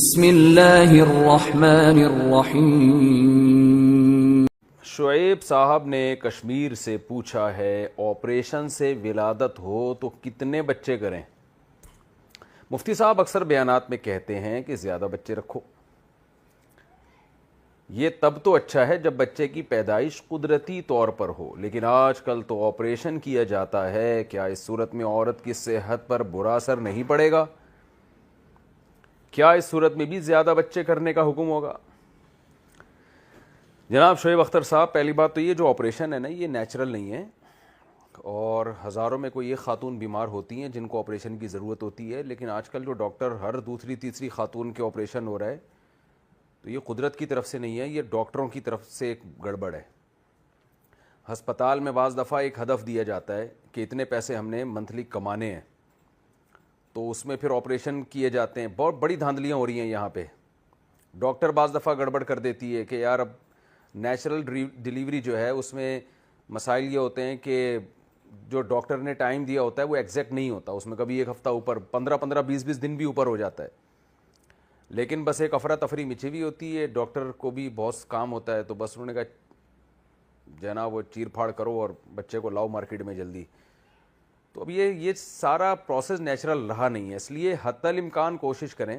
بسم اللہ الرحمن الرحیم۔ شعیب صاحب نے کشمیر سے پوچھا ہے آپریشن سے ولادت ہو تو کتنے بچے کریں؟ مفتی صاحب اکثر بیانات میں کہتے ہیں کہ زیادہ بچے رکھو، یہ تب تو اچھا ہے جب بچے کی پیدائش قدرتی طور پر ہو، لیکن آج کل تو آپریشن کیا جاتا ہے، کیا اس صورت میں عورت کی صحت پر برا اثر نہیں پڑے گا؟ کیا اس صورت میں بھی زیادہ بچے کرنے کا حکم ہوگا؟ جناب شعیب اختر صاحب، پہلی بات تو یہ جو آپریشن ہے نا، یہ نیچرل نہیں ہے، اور ہزاروں میں کوئی ایک خاتون بیمار ہوتی ہیں جن کو آپریشن کی ضرورت ہوتی ہے، لیکن آج کل جو ڈاکٹر ہر دوسری تیسری خاتون کے آپریشن ہو رہا ہے، تو یہ قدرت کی طرف سے نہیں ہے، یہ ڈاکٹروں کی طرف سے ایک گڑبڑ ہے۔ ہسپتال میں بعض دفعہ ایک ہدف دیا جاتا ہے کہ اتنے پیسے ہم نے منتھلی کمانے ہیں، تو اس میں پھر آپریشن کیے جاتے ہیں۔ بہت بڑی دھاندلیاں ہو رہی ہیں یہاں پہ۔ ڈاکٹر بعض دفعہ گڑبڑ کر دیتی ہے کہ یار اب نیچرل ڈیلیوری جو ہے اس میں مسائل یہ ہوتے ہیں کہ جو ڈاکٹر نے ٹائم دیا ہوتا ہے وہ ایگزیکٹ نہیں ہوتا، اس میں کبھی ایک ہفتہ اوپر 15-20 دن بھی اوپر ہو جاتا ہے، لیکن بس ایک افراتفری مچی ہوئی ہوتی ہے، ڈاکٹر کو بھی بہت کام ہوتا ہے، تو بس انہوں نے کہا جناب وہ چیر پھاڑ کرو اور بچے کو لاؤ مارکیٹ میں جلدی۔ تو اب یہ سارا پروسیس نیچرل رہا نہیں ہے، اس لیے حتی الامکان کوشش کریں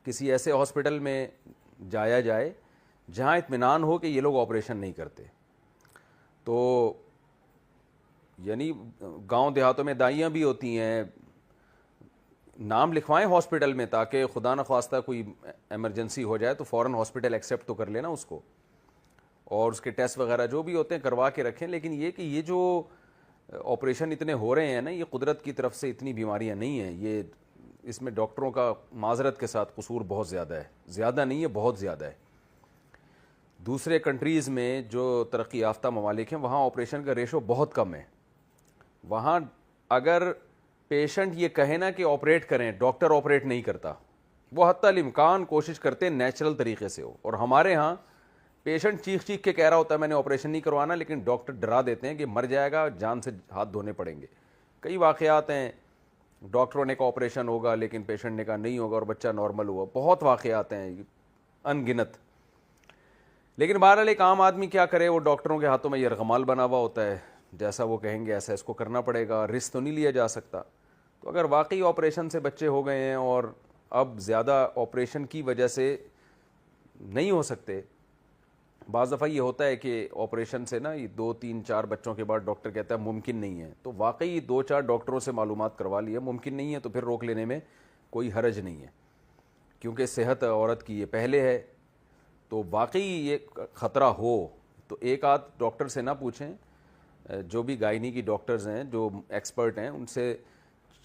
کسی ایسے ہاسپٹل میں جایا جائے جہاں اطمینان ہو کہ یہ لوگ آپریشن نہیں کرتے۔ تو یعنی گاؤں دیہاتوں میں دائیاں بھی ہوتی ہیں، نام لکھوائیں ہاسپٹل میں تاکہ خدا نخواستہ کوئی ایمرجنسی ہو جائے تو فوراً ہاسپٹل ایکسیپٹ تو کر لینا اس کو، اور اس کے ٹیسٹ وغیرہ جو بھی ہوتے ہیں کروا کے رکھیں۔ لیکن یہ کہ یہ جو آپریشن اتنے ہو رہے ہیں نا، یہ قدرت کی طرف سے اتنی بیماریاں نہیں ہیں، یہ اس میں ڈاکٹروں کا معذرت کے ساتھ قصور بہت زیادہ ہے، زیادہ نہیں ہے بہت زیادہ ہے۔ دوسرے کنٹریز میں جو ترقی یافتہ ممالک ہیں وہاں آپریشن کا ریشو بہت کم ہے، وہاں اگر پیشنٹ یہ کہے نا کہ آپریٹ کریں، ڈاکٹر آپریٹ نہیں کرتا، وہ حتی الامکان کوشش کرتے ہیں نیچرل طریقے سے ہو۔ اور ہمارے ہاں پیشنٹ چیخ چیخ کے کہہ رہا ہوتا ہے میں نے آپریشن نہیں کروانا، لیکن ڈاکٹر ڈرا دیتے ہیں کہ مر جائے گا، جان سے ہاتھ دھونے پڑیں گے۔ کئی واقعات ہیں ڈاکٹروں نے کہا آپریشن ہوگا لیکن پیشنٹ نے کہا نہیں ہوگا اور بچہ نارمل ہوا، بہت واقعات ہیں ان گنت۔ لیکن بہرحال ایک عام آدمی کیا کرے، وہ ڈاکٹروں کے ہاتھوں میں یرغمال بنا ہوا ہوتا ہے، جیسا وہ کہیں گے ایسا اس کو کرنا پڑے گا، رسک تو نہیں لیا جا سکتا۔ تو اگر واقعی آپریشن سے بچے ہو گئے ہیں اور اب زیادہ آپریشن کی وجہ سے نہیں ہو سکتے، بعض دفعہ یہ ہوتا ہے کہ آپریشن سے نا 2-3-4 بچوں کے بعد ڈاکٹر کہتا ہے ممکن نہیں ہے، تو واقعی 2-4 ڈاکٹروں سے معلومات کروا لیا، ممکن نہیں ہے تو پھر روک لینے میں کوئی حرج نہیں ہے، کیونکہ صحت عورت کی یہ پہلے ہے۔ تو واقعی یہ خطرہ ہو تو ایک آدھ ڈاکٹر سے نہ پوچھیں، جو بھی گائنی کی ڈاکٹرز ہیں جو ایکسپرٹ ہیں ان سے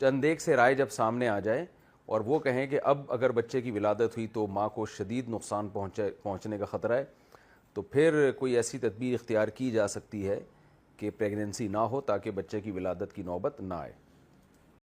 چند ایک سے رائے جب سامنے آ جائے اور وہ کہیں کہ اب اگر بچے کی ولادت ہوئی تو ماں کو شدید نقصان پہنچنے کا خطرہ ہے، تو پھر کوئی ایسی تدبیر اختیار کی جا سکتی ہے کہ پریگننسی نہ ہو تاکہ بچے کی ولادت کی نوبت نہ آئے۔